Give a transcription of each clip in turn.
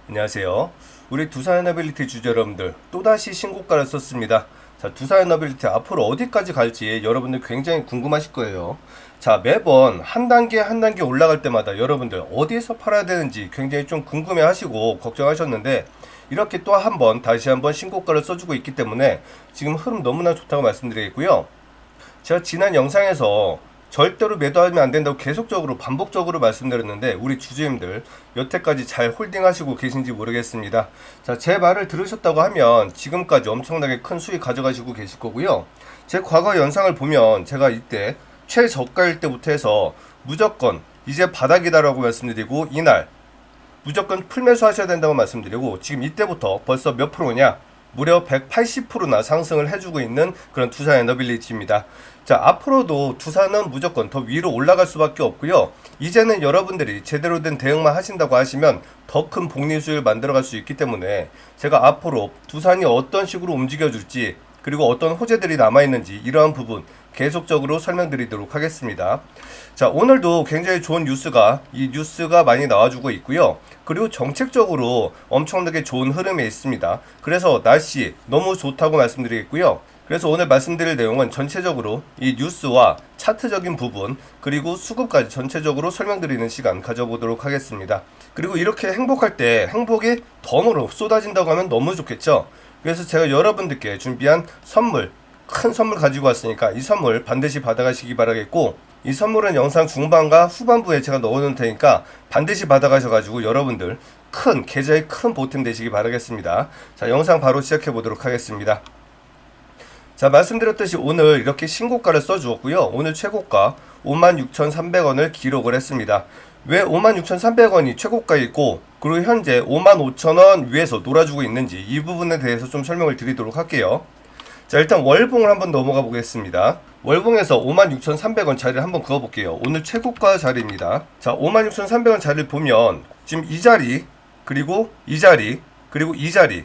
안녕하세요. 우리 두산에너빌리티 주주 여러분들, 또다시 신고가를 썼습니다. 자, 두산에너빌리티 앞으로 어디까지 갈지 여러분들 굉장히 궁금하실 거예요. 자, 매번 한 단계 한 단계 올라갈 때마다 여러분들 어디에서 팔아야 되는지 굉장히 좀 궁금해 하시고 걱정하셨는데, 이렇게 또 한 번 다시 한번 신고가를 써주고 있기 때문에 지금 흐름 너무나 좋다고 말씀드리겠고요. 제가 지난 영상에서 절대로 매도하면 안 된다고 계속적으로 반복적으로 말씀드렸는데, 우리 주주님들 여태까지 잘 홀딩하시고 계신지 모르겠습니다. 자, 제 말을 들으셨다고 하면 지금까지 엄청나게 큰 수익 가져가시고 계실 거고요. 제 과거 영상을 보면 제가 이때 최저가일 때부터 해서 무조건 이제 바닥이다라고 말씀드리고, 이날 무조건 풀매수 하셔야 된다고 말씀드리고, 지금 이때부터 벌써 몇 프로냐? 무려 180%나 상승을 해주고 있는 그런 두산에너빌리티입니다. 자, 앞으로도 두산은 무조건 더 위로 올라갈 수밖에 없고요. 이제는 여러분들이 제대로 된 대응만 하신다고 하시면 더 큰 복리수익을 만들어갈 수 있기 때문에, 제가 앞으로 두산이 어떤 식으로 움직여줄지, 그리고 어떤 호재들이 남아있는지 이러한 부분 계속적으로 설명드리도록 하겠습니다. 자, 오늘도 굉장히 좋은 뉴스가 많이 나와주고 있고요. 그리고 정책적으로 엄청나게 좋은 흐름에 있습니다. 그래서 날씨 너무 좋다고 말씀드리겠고요. 그래서 오늘 말씀드릴 내용은 전체적으로 이 뉴스와 차트적인 부분, 그리고 수급까지 전체적으로 설명드리는 시간 가져보도록 하겠습니다. 그리고 이렇게 행복할 때 행복이 덤으로 쏟아진다고 하면 너무 좋겠죠. 그래서 제가 여러분들께 준비한 선물, 큰 선물 가지고 왔으니까 이 선물 반드시 받아가시기 바라겠고, 이 선물은 영상 중반과 후반부에 제가 넣어놓을 테니까 반드시 받아가셔가지고 여러분들 계좌에 큰 보탬 되시기 바라겠습니다. 자, 영상 바로 시작해 보도록 하겠습니다. 자, 말씀드렸듯이 오늘 이렇게 신고가를 써주었고요. 오늘 최고가 56,300원을 기록을 했습니다. 왜 56,300원이 최고가이고, 그리고 현재 55,000원 위에서 놀아주고 있는지 이 부분에 대해서 좀 설명을 드리도록 할게요. 자, 일단 월봉을 한번 넘어가 보겠습니다. 월봉에서 56,300원 자리를 한번 그어볼게요. 오늘 최고가 자리입니다. 자, 56,300원 자리를 보면 지금 이 자리, 그리고 이 자리, 그리고 이 자리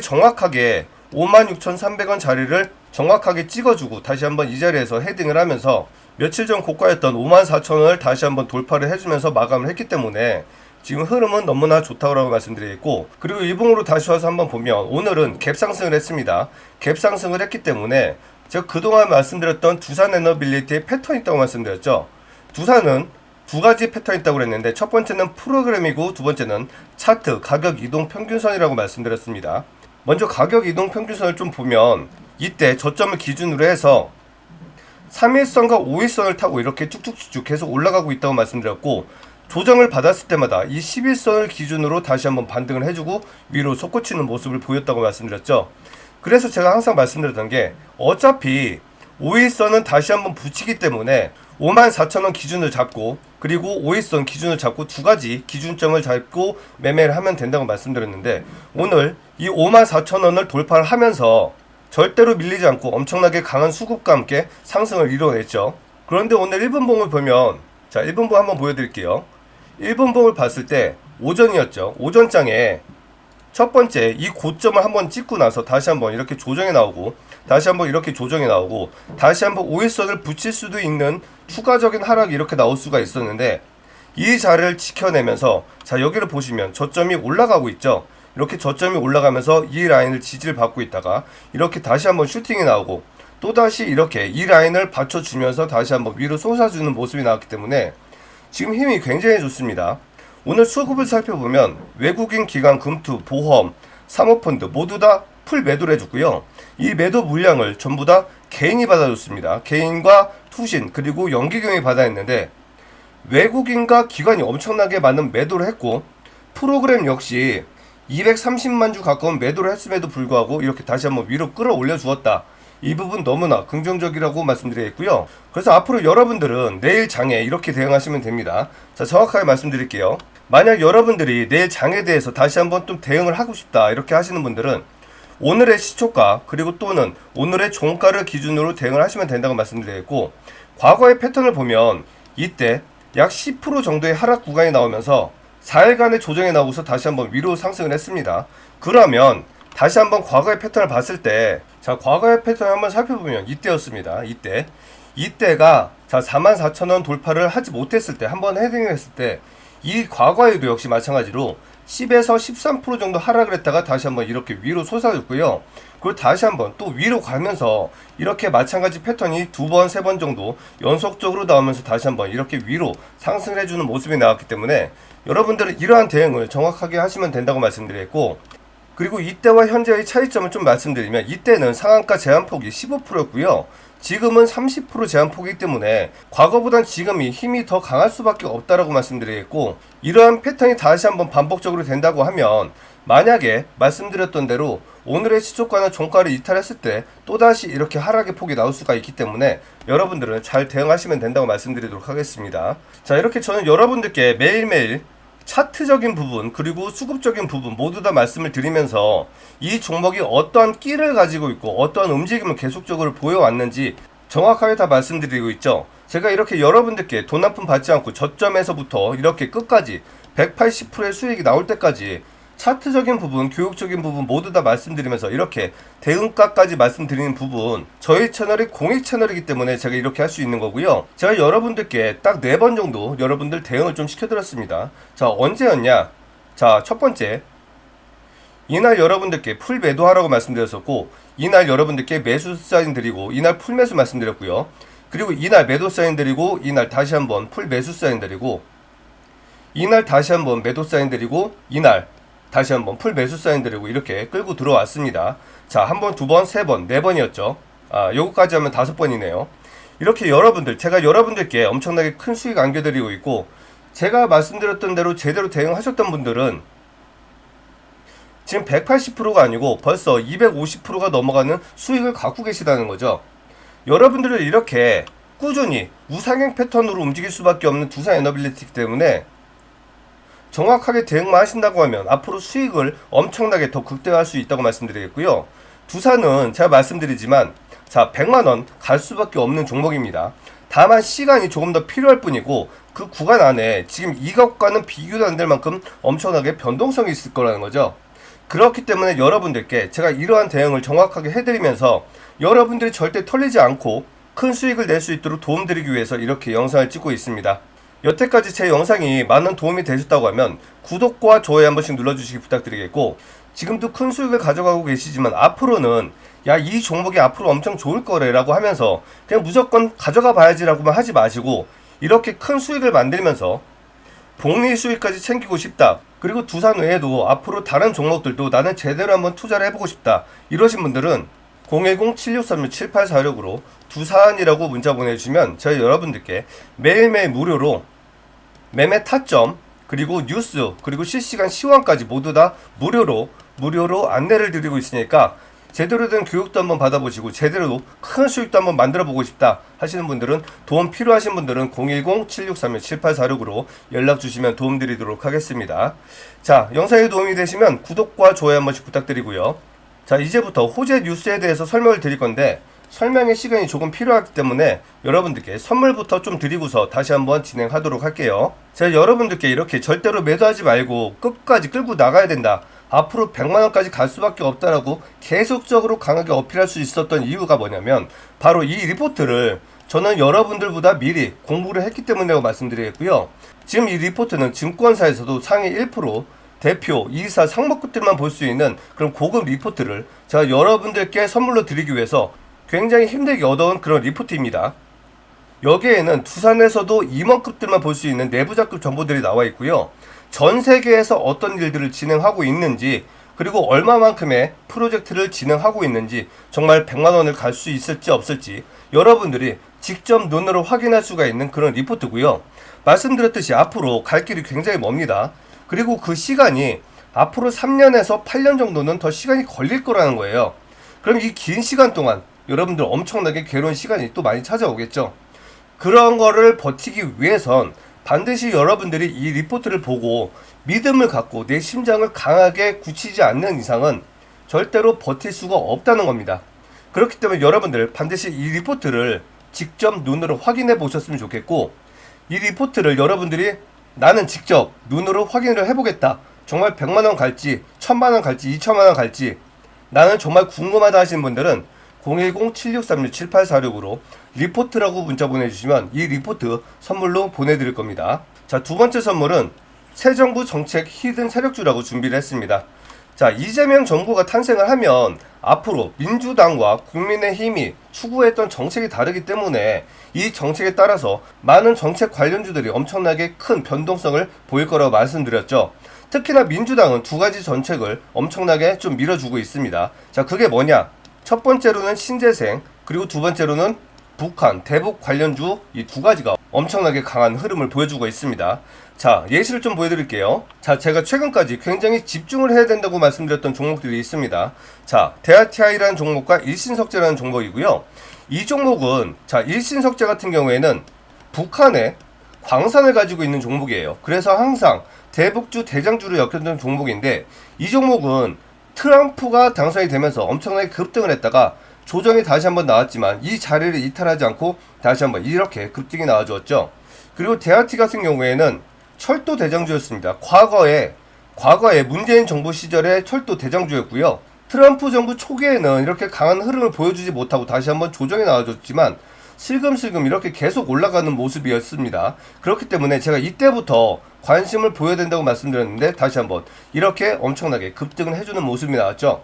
정확하게 56,300원 자리를 정확하게 찍어주고 다시 한번 이 자리에서 헤딩을 하면서 며칠 전 고가였던 54,000원을 다시 한번 돌파를 해주면서 마감을 했기 때문에 지금 흐름은 너무나 좋다고 말씀드리겠고, 그리고 일봉으로 다시 와서 한번 보면 오늘은 갭 상승을 했습니다. 갭 상승을 했기 때문에 제가 그동안 말씀드렸던 두산에너빌리티의 패턴이 있다고 말씀드렸죠. 두산은 두 가지 패턴이 있다고 그랬는데, 첫 번째는 프로그램이고 두 번째는 차트 가격 이동 평균선이라고 말씀드렸습니다. 먼저 가격 이동 평균선을 좀 보면 이때 저점을 기준으로 해서 3일선과 5일선을 타고 이렇게 쭉쭉쭉 계속 올라가고 있다고 말씀드렸고, 조정을 받았을 때마다 이 11선을 기준으로 다시 한번 반등을 해주고 위로 솟구치는 모습을 보였다고 말씀드렸죠. 그래서 제가 항상 말씀드렸던 게, 어차피 5일선은 다시 한번 붙이기 때문에 54,000원 기준을 잡고, 그리고 5일선 기준을 잡고 두 가지 기준점을 잡고 매매를 하면 된다고 말씀드렸는데, 오늘 이 54,000원을 돌파를 하면서 절대로 밀리지 않고 엄청나게 강한 수급과 함께 상승을 이뤄냈죠. 그런데 오늘 1분봉을 보면, 자, 1분봉 한번 보여드릴게요. 1분봉을 봤을 때 오전이었죠. 오전장에 첫 번째 이 고점을 한번 찍고 나서 다시 한번 이렇게 조정이 나오고, 다시 한번 이렇게 조정이 나오고, 다시 한번 5일선을 붙일 수도 있는 추가적인 하락이 이렇게 나올 수가 있었는데, 이 자리를 지켜내면서, 자, 여기를 보시면 저점이 올라가고 있죠. 이렇게 저점이 올라가면서 이 라인을 지지를 받고 있다가 이렇게 다시 한번 슈팅이 나오고, 또다시 이렇게 이 라인을 받쳐주면서 다시 한번 위로 솟아주는 모습이 나왔기 때문에 지금 힘이 굉장히 좋습니다. 오늘 수급을 살펴보면 외국인 기관 금투, 보험, 사모펀드 모두 다 풀 매도를 해줬고요. 이 매도 물량을 전부 다 개인이 받아줬습니다. 개인과 투신 그리고 연기금이 받아냈는데, 외국인과 기관이 엄청나게 많은 매도를 했고, 프로그램 역시 230만 주 가까운 매도를 했음에도 불구하고 이렇게 다시 한번 위로 끌어올려 주었다. 이 부분 너무나 긍정적이라고 말씀드리겠고요. 그래서 앞으로 여러분들은 내일 장에 이렇게 대응하시면 됩니다. 자, 정확하게 말씀드릴게요. 만약 여러분들이 내일 장에 대해서 다시 한번 좀 대응을 하고 싶다 이렇게 하시는 분들은 오늘의 시초가, 그리고 또는 오늘의 종가를 기준으로 대응을 하시면 된다고 말씀드리겠고, 과거의 패턴을 보면 이때 약 10% 정도의 하락 구간이 나오면서 4일간의 조정이 나오고서 다시 한번 위로 상승을 했습니다. 그러면 다시 한번 과거의 패턴을 봤을 때, 자, 과거의 패턴을 한번 살펴보면 이때였습니다. 이때가 자 44,000원 돌파를 하지 못했을 때, 한번 헤딩을 했을 때, 이 과거에도 역시 마찬가지로 10에서 13% 정도 하락을 했다가 다시 한번 이렇게 위로 솟아졌고요. 그리고 다시 한번 또 위로 가면서 이렇게 마찬가지 패턴이 두 번, 세 번 정도 연속적으로 나오면서 다시 한번 이렇게 위로 상승을 해주는 모습이 나왔기 때문에 여러분들은 이러한 대응을 정확하게 하시면 된다고 말씀드렸고, 그리고 이때와 현재의 차이점을 좀 말씀드리면 이때는 상한가 제한폭이 15%였고요. 지금은 30% 제한폭이기 때문에 과거보단 지금이 힘이 더 강할 수밖에 없다라고 말씀드리겠고, 이러한 패턴이 다시 한번 반복적으로 된다고 하면 만약에 말씀드렸던 대로 오늘의 시초가나 종가를 이탈했을 때 또다시 이렇게 하락의 폭이 나올 수가 있기 때문에 여러분들은 잘 대응하시면 된다고 말씀드리도록 하겠습니다. 자, 이렇게 저는 여러분들께 매일매일 차트적인 부분 그리고 수급적인 부분 모두 다 말씀을 드리면서 이 종목이 어떠한 끼를 가지고 있고 어떠한 움직임을 계속적으로 보여왔는지 정확하게 다 말씀드리고 있죠. 제가 이렇게 여러분들께 돈 한 푼 받지 않고 저점에서부터 이렇게 끝까지 180%의 수익이 나올 때까지 차트적인 부분, 교육적인 부분 모두 다 말씀드리면서 이렇게 대응가까지 말씀드리는 부분, 저희 채널이 공익 채널이기 때문에 제가 이렇게 할 수 있는 거고요. 제가 여러분들께 딱 4번 정도 여러분들 대응을 좀 시켜드렸습니다. 자, 언제였냐? 자, 첫 번째, 이날 여러분들께 풀 매도하라고 말씀드렸었고, 이날 여러분들께 매수 사인 드리고 이날 풀 매수 말씀드렸고요. 그리고 이날 매도 사인 드리고 이날 다시 한번 풀 매수 사인 드리고 이날 다시 한번 매도 사인 드리고 이날 다시 한번 풀 매수 사인 드리고 이렇게 끌고 들어왔습니다. 자, 한 번, 두 번, 세 번, 네 번이었죠. 요거까지 하면 5번이네요. 이렇게 여러분들, 제가 여러분들께 엄청나게 큰 수익 안겨드리고 있고, 제가 말씀드렸던 대로 제대로 대응하셨던 분들은 지금 180%가 아니고 벌써 250%가 넘어가는 수익을 갖고 계시다는 거죠. 여러분들을 이렇게 꾸준히 우상향 패턴으로 움직일 수밖에 없는 두산 에너빌리티 때문에 정확하게 대응만 하신다고 하면 앞으로 수익을 엄청나게 더 극대화할 수 있다고 말씀드리겠고요. 두산은 제가 말씀드리지만 자, 100만원 갈 수밖에 없는 종목입니다. 다만 시간이 조금 더 필요할 뿐이고 그 구간 안에 지금 이것과는 비교도 안 될 만큼 엄청나게 변동성이 있을 거라는 거죠. 그렇기 때문에 여러분들께 제가 이러한 대응을 정확하게 해드리면서 여러분들이 절대 털리지 않고 큰 수익을 낼 수 있도록 도움드리기 위해서 이렇게 영상을 찍고 있습니다. 여태까지 제 영상이 많은 도움이 되셨다고 하면 구독과 좋아요 한 번씩 눌러주시기 부탁드리겠고, 지금도 큰 수익을 가져가고 계시지만 앞으로는 야, 이 종목이 앞으로 엄청 좋을 거래라고 하면서 그냥 무조건 가져가 봐야지라고만 하지 마시고 이렇게 큰 수익을 만들면서 복리 수익까지 챙기고 싶다, 그리고 두산 외에도 앞으로 다른 종목들도 나는 제대로 한번 투자를 해보고 싶다 이러신 분들은 010-7636-7846으로 두산이라고 문자 보내주시면 저희 여러분들께 매일매일 무료로 매매 타점 그리고 뉴스 그리고 실시간 시황까지 모두 다 무료로 안내를 드리고 있으니까 제대로 된 교육도 한번 받아보시고 제대로 큰 수익도 한번 만들어 보고 싶다 하시는 분들은, 도움 필요하신 분들은 010-7636-7846으로 연락 주시면 도움 드리도록 하겠습니다. 자, 영상이 도움이 되시면 구독과 좋아요 한 번씩 부탁드리고요. 자, 이제부터 호재 뉴스에 대해서 설명을 드릴 건데 설명의 시간이 조금 필요하기 때문에 여러분들께 선물부터 좀 드리고서 다시 한번 진행하도록 할게요. 제가 여러분들께 이렇게 절대로 매도하지 말고 끝까지 끌고 나가야 된다, 앞으로 100만원까지 갈 수밖에 없다라고 계속적으로 강하게 어필할 수 있었던 이유가 뭐냐면 바로 이 리포트를 저는 여러분들보다 미리 공부를 했기 때문이라고 말씀드리겠고요. 지금 이 리포트는 증권사에서도 상위 1%, 대표, 이사, 상목급들만 볼 수 있는 그런 고급 리포트를 제가 여러분들께 선물로 드리기 위해서 굉장히 힘들게 얻어온 그런 리포트입니다. 여기에는 두산에서도 임원급들만 볼 수 있는 내부자급 정보들이 나와 있고요. 전 세계에서 어떤 일들을 진행하고 있는지, 그리고 얼마만큼의 프로젝트를 진행하고 있는지, 정말 100만원을 갈 수 있을지 없을지 여러분들이 직접 눈으로 확인할 수가 있는 그런 리포트고요. 말씀드렸듯이 앞으로 갈 길이 굉장히 멉니다. 그리고 그 시간이 앞으로 3년에서 8년 정도는 더 시간이 걸릴 거라는 거예요. 그럼 이 긴 시간 동안 여러분들 엄청나게 괴로운 시간이 또 많이 찾아오겠죠. 그런 거를 버티기 위해선 반드시 여러분들이 이 리포트를 보고 믿음을 갖고 내 심장을 강하게 굳히지 않는 이상은 절대로 버틸 수가 없다는 겁니다. 그렇기 때문에 여러분들 반드시 이 리포트를 직접 눈으로 확인해 보셨으면 좋겠고, 이 리포트를 여러분들이 나는 직접 눈으로 확인을 해보겠다, 정말 100만원 갈지 1000만원 갈지 2000만원 갈지 나는 정말 궁금하다 하시는 분들은 010-7636-7846으로 리포트라고 문자 보내주시면 이 리포트 선물로 보내드릴 겁니다. 자, 두 번째 선물은 새 정부 정책 히든 세력주라고 준비를 했습니다. 자, 이재명 정부가 탄생을 하면 앞으로 민주당과 국민의힘이 추구했던 정책이 다르기 때문에 이 정책에 따라서 많은 정책 관련주들이 엄청나게 큰 변동성을 보일 거라고 말씀드렸죠. 특히나 민주당은 두 가지 정책을 엄청나게 좀 밀어주고 있습니다. 자, 그게 뭐냐? 첫 번째로는 신재생, 그리고 두 번째로는 북한, 대북 관련주 이 두 가지가 엄청나게 강한 흐름을 보여주고 있습니다. 자, 예시를 좀 보여드릴게요. 자, 제가 최근까지 굉장히 집중을 해야 된다고 말씀드렸던 종목들이 있습니다. 자, 대아티아이라는 종목과 일신석재라는 종목이고요. 이 종목은 자, 일신석재 같은 경우에는 북한의 광산을 가지고 있는 종목이에요. 그래서 항상 대북주 대장주로 엮였던 종목인데 이 종목은 트럼프가 당선이 되면서 엄청나게 급등을 했다가 조정이 다시 한번 나왔지만 이 자리를 이탈하지 않고 다시 한번 이렇게 급등이 나와주었죠. 그리고 대아티 같은 경우에는 철도 대장주였습니다. 과거에 문재인 정부 시절에 철도 대장주였고요. 트럼프 정부 초기에는 이렇게 강한 흐름을 보여주지 못하고 다시 한번 조정이 나와줬지만 슬금슬금 이렇게 계속 올라가는 모습이었습니다. 그렇기 때문에 제가 이때부터 관심을 보여야 된다고 말씀드렸는데 다시 한번 이렇게 엄청나게 급등을 해주는 모습이 나왔죠.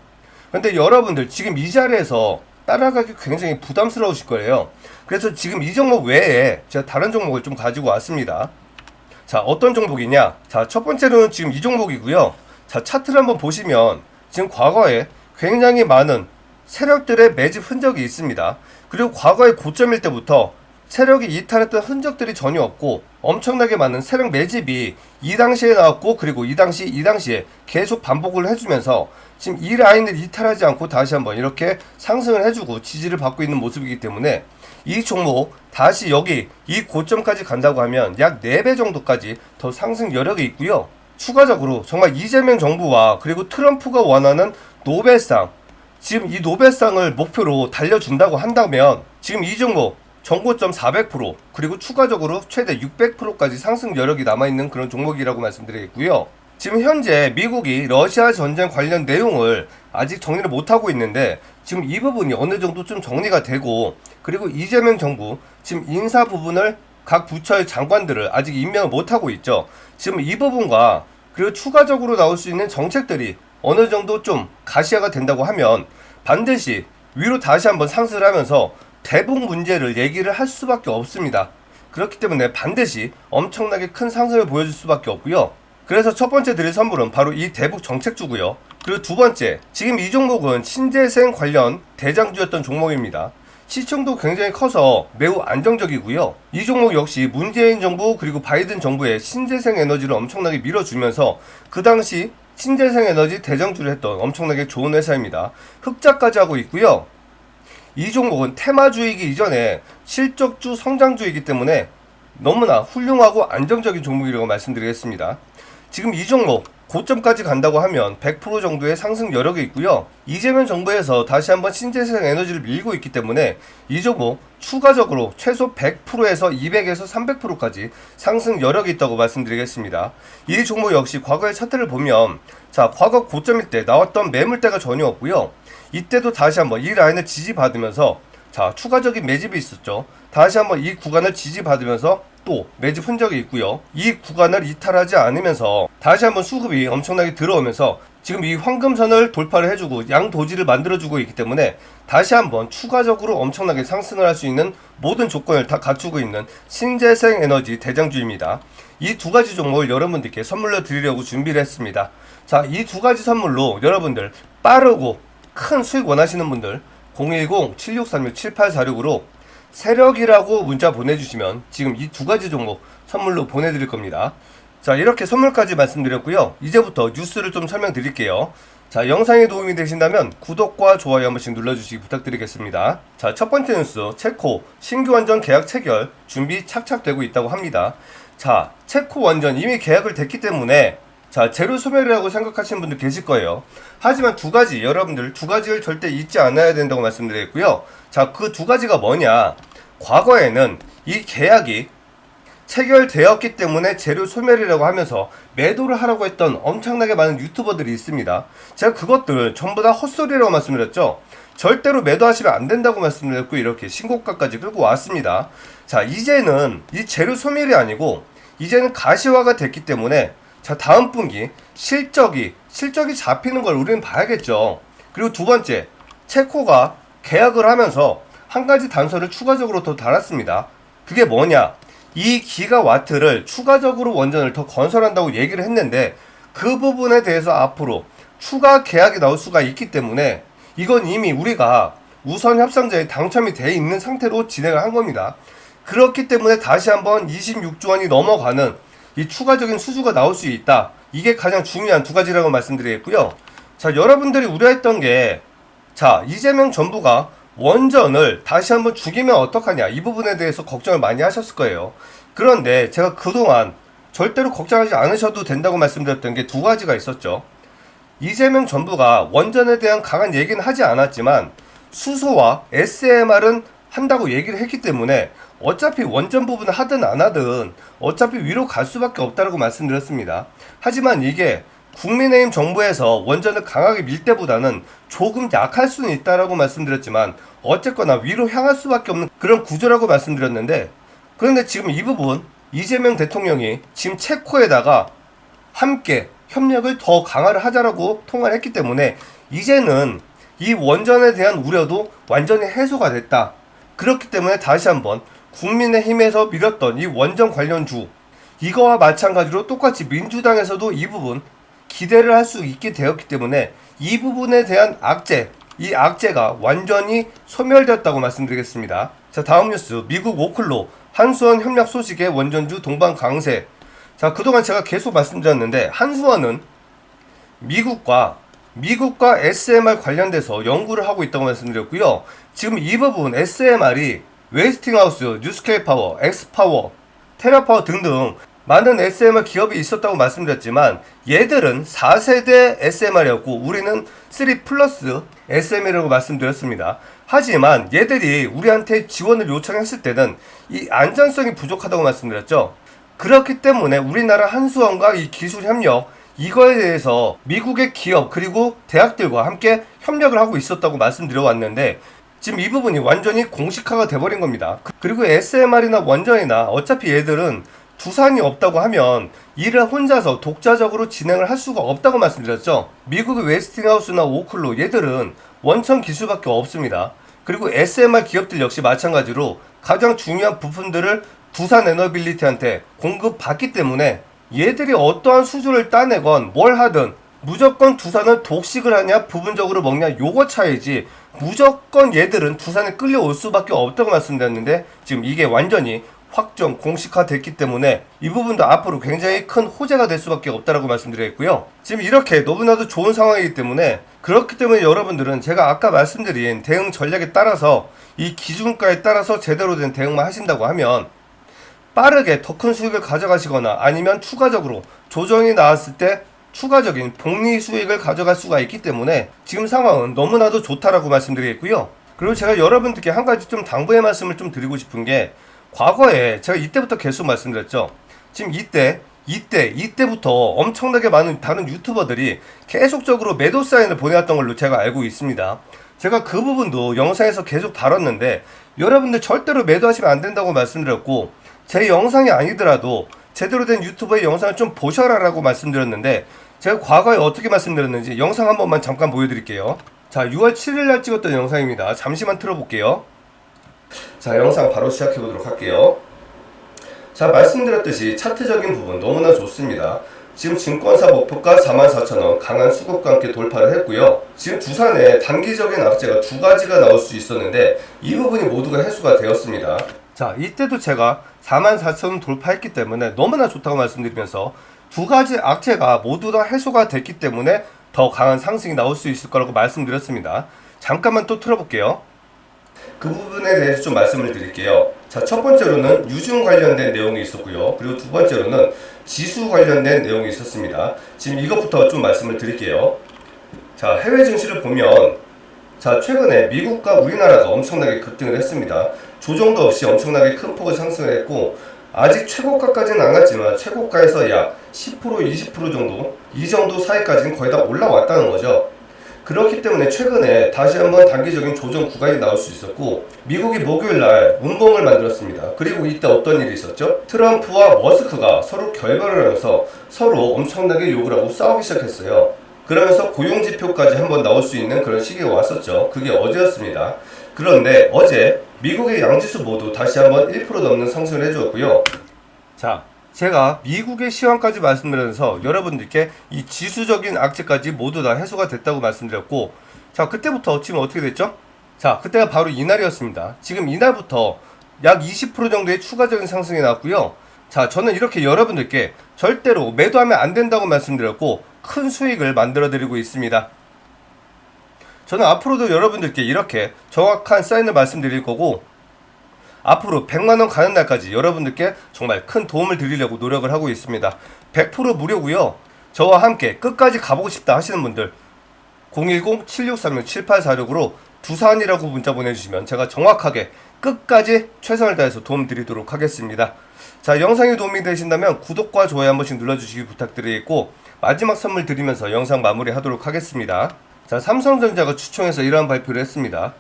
근데 여러분들 지금 이 자리에서 따라가기 굉장히 부담스러우실 거예요. 그래서 지금 이 종목 외에 제가 다른 종목을 좀 가지고 왔습니다. 자, 어떤 종목이냐? 자, 첫 번째로는 지금 이 종목이고요. 자, 차트를 한번 보시면 지금 과거에 굉장히 많은 세력들의 매집 흔적이 있습니다. 그리고 과거의 고점일 때부터 세력이 이탈했던 흔적들이 전혀 없고 엄청나게 많은 세력 매집이 이 당시에 나왔고 그리고 이 당시에 계속 반복을 해주면서 지금 이 라인을 이탈하지 않고 다시 한번 이렇게 상승을 해주고 지지를 받고 있는 모습이기 때문에 이 종목 다시 여기 이 고점까지 간다고 하면 약 4배 정도까지 더 상승 여력이 있고요. 추가적으로 정말 이재명 정부와 그리고 트럼프가 원하는 노벨상, 지금 이 노벨상을 목표로 달려준다고 한다면 지금 이 종목 전고점 400% 그리고 추가적으로 최대 600%까지 상승 여력이 남아있는 그런 종목이라고 말씀드리겠고요. 지금 현재 미국이 러시아 전쟁 관련 내용을 아직 정리를 못하고 있는데 지금 이 부분이 어느 정도 좀 정리가 되고 그리고 이재명 정부 지금 인사 부분을 각 부처의 장관들을 아직 임명을 못하고 있죠. 지금 이 부분과 그리고 추가적으로 나올 수 있는 정책들이 어느 정도 좀 가시화가 된다고 하면 반드시 위로 다시 한번 상승을 하면서 대북 문제를 얘기를 할 수밖에 없습니다. 그렇기 때문에 반드시 엄청나게 큰 상승을 보여줄 수밖에 없고요. 그래서 첫 번째 드릴 선물은 바로 이 대북 정책주고요. 그리고 두 번째, 지금 이 종목은 신재생 관련 대장주였던 종목입니다. 시총도 굉장히 커서 매우 안정적이고요. 이 종목 역시 문재인 정부 그리고 바이든 정부의 신재생 에너지를 엄청나게 밀어주면서 그 당시 신재생 에너지 대장주를 했던 엄청나게 좋은 회사입니다. 흑자까지 하고 있고요. 이 종목은 테마주이기 이전에 실적주 성장주이기 때문에 너무나 훌륭하고 안정적인 종목이라고 말씀드리겠습니다. 지금 이 종목 고점까지 간다고 하면 100% 정도의 상승 여력이 있고요. 이재명 정부에서 다시 한번 신재생 에너지를 밀고 있기 때문에 이 종목 추가적으로 최소 100%에서 200에서 300%까지 상승 여력이 있다고 말씀드리겠습니다. 이 종목 역시 과거의 차트를 보면 자, 과거 고점일 때 나왔던 매물대가 전혀 없고요. 이때도 다시 한번 이 라인을 지지받으면서 자, 추가적인 매집이 있었죠. 다시 한번 이 구간을 지지받으면서 또 매집 흔적이 있고요. 이 구간을 이탈하지 않으면서 다시 한번 수급이 엄청나게 들어오면서 지금 이 황금선을 돌파를 해주고 양도지를 만들어주고 있기 때문에 다시 한번 추가적으로 엄청나게 상승을 할 수 있는 모든 조건을 다 갖추고 있는 신재생 에너지 대장주입니다. 이 두 가지 종목을 여러분들께 선물로 드리려고 준비를 했습니다. 자, 이 두 가지 선물로 여러분들 빠르고 큰 수익 원하시는 분들 010-7636-7846으로 세력이라고 문자 보내주시면 지금 이 두 가지 종목 선물로 보내드릴 겁니다. 자, 이렇게 선물까지 말씀드렸고요. 이제부터 뉴스를 좀 설명드릴게요. 자, 영상에 도움이 되신다면 구독과 좋아요 한 번씩 눌러주시기 부탁드리겠습니다. 자, 첫 번째 뉴스, 체코 신규 원전 계약 체결 준비 착착되고 있다고 합니다. 자, 체코 원전 이미 계약을 됐기 때문에 자, 재료 소멸이라고 생각하시는 분들 계실 거예요. 하지만 두 가지, 여러분들 두 가지를 절대 잊지 않아야 된다고 말씀드렸고요. 자, 그 두 가지가 뭐냐? 과거에는 이 계약이 체결되었기 때문에 재료 소멸이라고 하면서 매도를 하라고 했던 엄청나게 많은 유튜버들이 있습니다. 제가 그것들 전부 다 헛소리라고 말씀드렸죠. 절대로 매도하시면 안 된다고 말씀드렸고 이렇게 신고가까지 끌고 왔습니다. 자, 이제는 이 재료 소멸이 아니고 이제는 가시화가 됐기 때문에 자, 다음 분기 실적이 잡히는 걸 우리는 봐야겠죠. 그리고 두 번째, 체코가 계약을 하면서 한 가지 단서를 추가적으로 더 달았습니다. 그게 뭐냐? 이 기가와트를 추가적으로 원전을 더 건설한다고 얘기를 했는데 그 부분에 대해서 앞으로 추가 계약이 나올 수가 있기 때문에 이건 이미 우리가 우선 협상자에 당첨이 돼 있는 상태로 진행을 한 겁니다. 그렇기 때문에 다시 한번 26조 원이 넘어가는 이 추가적인 수주가 나올 수 있다. 이게 가장 중요한 두 가지라고 말씀드리겠고요. 자, 여러분들이 우려했던 게, 자, 이재명 정부가 원전을 다시 한번 죽이면 어떡하냐, 이 부분에 대해서 걱정을 많이 하셨을 거예요. 그런데 제가 그동안 절대로 걱정하지 않으셔도 된다고 말씀드렸던 게 두 가지가 있었죠. 이재명 정부가 원전에 대한 강한 얘기는 하지 않았지만 수소와 SMR은 한다고 얘기를 했기 때문에 어차피 원전 부분을 하든 안 하든 어차피 위로 갈 수밖에 없다고 말씀드렸습니다. 하지만 이게 국민의힘 정부에서 원전을 강하게 밀 때보다는 조금 약할 수는 있다라고 말씀드렸지만 어쨌거나 위로 향할 수밖에 없는 그런 구조라고 말씀드렸는데, 그런데 지금 이 부분 이재명 대통령이 지금 체코에다가 함께 협력을 더 강화를 하자라고 통화를 했기 때문에 이제는 이 원전에 대한 우려도 완전히 해소가 됐다. 그렇기 때문에 다시 한번 국민의힘에서 밀었던 이 원전 관련주, 이거와 마찬가지로 똑같이 민주당에서도 이 부분 기대를 할 수 있게 되었기 때문에 이 부분에 대한 악재, 이 악재가 완전히 소멸되었다고 말씀드리겠습니다. 자, 다음 뉴스, 미국 오클로 한수원 협력 소식에 원전주 동반 강세. 자, 그동안 제가 계속 말씀드렸는데 한수원은 미국과 SMR 관련돼서 연구를 하고 있다고 말씀드렸고요. 지금 이 부분 SMR이 웨스팅하우스, 뉴스케이파워, 엑스파워, 테라파워 등등 많은 SMR 기업이 있었다고 말씀드렸지만 얘들은 4세대 SMR이었고 우리는 3 플러스 SMR이라고 말씀드렸습니다. 하지만 얘들이 우리한테 지원을 요청했을 때는 이 안전성이 부족하다고 말씀드렸죠. 그렇기 때문에 우리나라 한수원과 이 기술 협력, 이거에 대해서 미국의 기업 그리고 대학들과 함께 협력을 하고 있었다고 말씀드려 왔는데 지금 이 부분이 완전히 공식화가 돼버린 겁니다. 그리고 SMR이나 원전이나 어차피 얘들은 두산이 없다고 하면 일을 혼자서 독자적으로 진행을 할 수가 없다고 말씀드렸죠. 미국의 웨스팅하우스나 오클로 얘들은 원천 기술밖에 없습니다. 그리고 SMR 기업들 역시 마찬가지로 가장 중요한 부품들을 두산 에너빌리티한테 공급받기 때문에 얘들이 어떠한 수주를 따내건 뭘 하든 무조건 두산을 독식을 하냐 부분적으로 먹냐 요거 차이지 무조건 얘들은 두산에 끌려올 수밖에 없다고 말씀드렸는데 지금 이게 완전히 확정 공식화 됐기 때문에 이 부분도 앞으로 굉장히 큰 호재가 될 수밖에 없다라고 말씀드렸고요. 지금 이렇게 너무나도 좋은 상황이기 때문에 그렇기 때문에 여러분들은 제가 아까 말씀드린 대응 전략에 따라서 이 기준가에 따라서 제대로 된 대응만 하신다고 하면 빠르게 더 큰 수익을 가져가시거나 아니면 추가적으로 조정이 나왔을 때 추가적인 복리 수익을 가져갈 수가 있기 때문에 지금 상황은 너무나도 좋다라고 말씀드리겠고요. 그리고 제가 여러분들께 한 가지 좀 당부의 말씀을 좀 드리고 싶은 게 과거에 제가 이때부터 계속 말씀드렸죠. 지금 이때부터 엄청나게 많은 다른 유튜버들이 계속적으로 매도 사인을 보내왔던 걸로 제가 알고 있습니다. 제가 그 부분도 영상에서 계속 다뤘는데 여러분들 절대로 매도하시면 안 된다고 말씀드렸고 제 영상이 아니더라도 제대로 된 유튜버의 영상을 좀 보셔라 라고 말씀드렸는데 제가 과거에 어떻게 말씀드렸는지 영상 한 번만 잠깐 보여드릴게요. 자, 6월 7일날 찍었던 영상입니다. 잠시만 틀어볼게요. 자, 영상 바로 시작해보도록 할게요. 자, 말씀드렸듯이 차트적인 부분 너무나 좋습니다. 지금 증권사 목표가 44,000원 강한 수급과 함께 돌파를 했고요. 지금 두산에 단기적인 악재가 두 가지가 나올 수 있었는데 이 부분이 모두가 해소가 되었습니다. 자, 이때도 제가 44,000원 돌파했기 때문에 너무나 좋다고 말씀드리면서 두 가지 악재가 모두 다 해소가 됐기 때문에 더 강한 상승이 나올 수 있을 거라고 말씀드렸습니다. 잠깐만 또 틀어볼게요. 그 부분에 대해서 좀 말씀을 드릴게요. 자, 첫 번째로는 유증 관련된 내용이 있었고요. 그리고 두 번째로는 지수 관련된 내용이 있었습니다. 지금 이것부터 좀 말씀을 드릴게요. 자, 해외 증시를 보면 자, 최근에 미국과 우리나라가 엄청나게 급등을 했습니다. 조정도 없이 엄청나게 큰 폭을 상승을 했고 아직 최고가까지는 안 갔지만 최고가에서 약 10% 20% 정도 이 정도 사이까지는 거의 다 올라왔다는 거죠. 그렇기 때문에 최근에 다시 한번 단기적인 조정 구간이 나올 수 있었고, 미국이 목요일날 운봉을 만들었습니다. 그리고 이때 어떤 일이 있었죠? 트럼프와 머스크가 서로 결별을 하면서 서로 엄청나게 욕을 하고 싸우기 시작했어요. 그러면서 고용지표까지 한번 나올 수 있는 그런 시기가 왔었죠. 그게 어제였습니다. 그런데 어제 미국의 양지수 모두 다시 한번 1% 넘는 상승을 해주었고요. 자, 제가 미국의 시황까지 말씀드리면서 여러분들께 이 지수적인 악재까지 모두 다 해소가 됐다고 말씀드렸고, 자, 그때부터 지금 어떻게 됐죠? 자, 그때가 바로 이날이었습니다. 지금 이날부터 약 20% 정도의 추가적인 상승이 나왔고요. 자, 저는 이렇게 여러분들께 절대로 매도하면 안 된다고 말씀드렸고, 큰 수익을 만들어 드리고 있습니다. 저는 앞으로도 여러분들께 이렇게 정확한 사인을 말씀드릴 거고, 앞으로 100만원 가는 날까지 여러분들께 정말 큰 도움을 드리려고 노력을 하고 있습니다. 100% 무료고요. 저와 함께 끝까지 가보고 싶다 하시는 분들 010-7636-7846으로 두산이라고 문자 보내주시면 제가 정확하게 끝까지 최선을 다해서 도움 드리도록 하겠습니다. 자, 영상이 도움이 되신다면 구독과 좋아요 한 번씩 눌러주시기 부탁드리겠고, 마지막 선물 드리면서 영상 마무리하도록 하겠습니다. 자, 삼성전자가 추총해서 이러한 발표를 했습니다.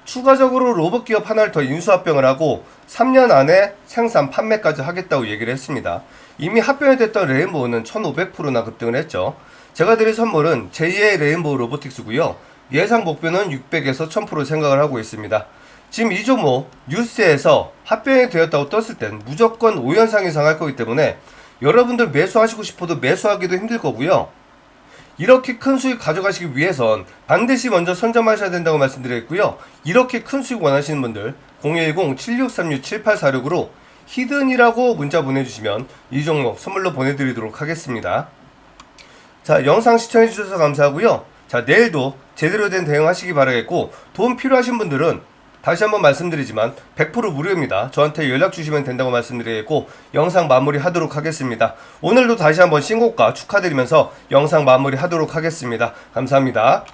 추가적으로 로봇 기업 하나를 더 인수합병을 하고 3년 안에 생산 판매까지 하겠다고 얘기를 했습니다. 이미 합병이 됐던 레인보우는 1500%나 급등을 했죠. 제가 드릴 선물은 제2의 레인보우 로보틱스고요. 예상 목표는 600에서 1000% 생각을 하고 있습니다. 지금 이 종목 뉴스에서 합병이 되었다고 떴을 땐 무조건 5연상 이상 할 거기 때문에 여러분들 매수하시고 싶어도 매수하기도 힘들 거고요. 이렇게 큰 수익 가져가시기 위해선 반드시 먼저 선점하셔야 된다고 말씀드렸고요. 이렇게 큰 수익 원하시는 분들 010-7636-7846으로 히든이라고 문자 보내주시면 이 종목 선물로 보내드리도록 하겠습니다. 자, 영상 시청해주셔서 감사하고요. 자, 내일도 제대로 된 대응하시기 바라겠고, 도움 필요하신 분들은 다시 한번 말씀드리지만 100% 무료입니다. 저한테 연락 주시면 된다고 말씀드리겠고, 영상 마무리 하도록 하겠습니다. 오늘도 다시 한번 신고가 축하드리면서 영상 마무리 하도록 하겠습니다. 감사합니다.